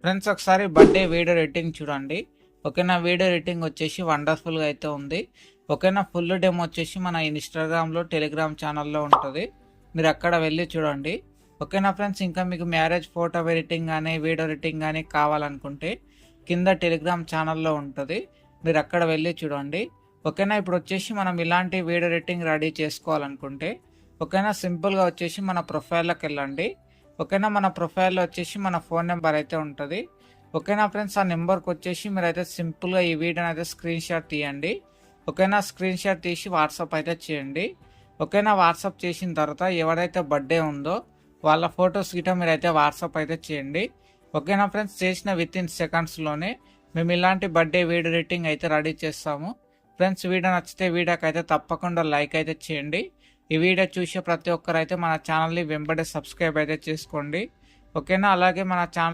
Friends ఒకసారి birthday video editing చూడండి. ఓకేనా, వీడియో ఎడిటింగ్ వచ్చేసి వండర్ఫుల్గా అయితే ఉంది. ఓకేనా, ఫుల్ డెమో వచ్చేసి మన ఇన్స్టాగ్రామ్లో టెలిగ్రామ్ ఛానల్లో ఉంటుంది, మీరు అక్కడ వెళ్ళి చూడండి. ఓకేనా ఫ్రెండ్స్, ఇంకా మీకు మ్యారేజ్ ఫోటో ఎడిటింగ్ కానీ వీడియో ఎడిటింగ్ కానీ కావాలనుకుంటే కింద టెలిగ్రామ్ ఛానల్లో ఉంటుంది, మీరు అక్కడ వెళ్ళి చూడండి. ఓకేనా, ఇప్పుడు వచ్చేసి మనం ఇలాంటి వీడియో ఎడిటింగ్ రెడీ చేసుకోవాలనుకుంటే ఓకేనా, సింపుల్గా వచ్చేసి మన ప్రొఫైల్లోకి వెళ్ళండి. ఓకేనా, మన ప్రొఫైల్లో వచ్చేసి మన ఫోన్ నెంబర్ అయితే ఉంటుంది. ఓకేనా ఫ్రెండ్స్, ఆ నెంబర్కి వచ్చేసి మీరైతే సింపుల్గా ఈ వీడియోని అయితే స్క్రీన్ షాట్ తీయండి. ఓకేనా, స్క్రీన్ షాట్ తీసి వాట్సాప్ అయితే చేయండి. ఓకేనా, వాట్సాప్ చేసిన తర్వాత ఎవరైతే బర్త్డే ఉందో వాళ్ళ ఫొటోస్ గిట్ట మీరైతే వాట్సాప్ అయితే చేయండి. ఓకేనా ఫ్రెండ్స్, చేసిన విత్ ఇన్ సెకండ్స్లోనే మేము ఇలాంటి బర్త్డే వీడియో ఎడిటింగ్ అయితే రెడీ చేస్తాము. ఫ్రెండ్స్, వీడియో నచ్చితే వీడియోకి అయితే తప్పకుండా లైక్ అయితే చేయండి. ఈ వీడియో చూసే ప్రతి ఒక్కరు అయితే మన ఛానల్ని వెంబడే సబ్స్క్రైబ్ అయితే చేసుకోండి. ఓకేనా, అలాగే మన ఛానల్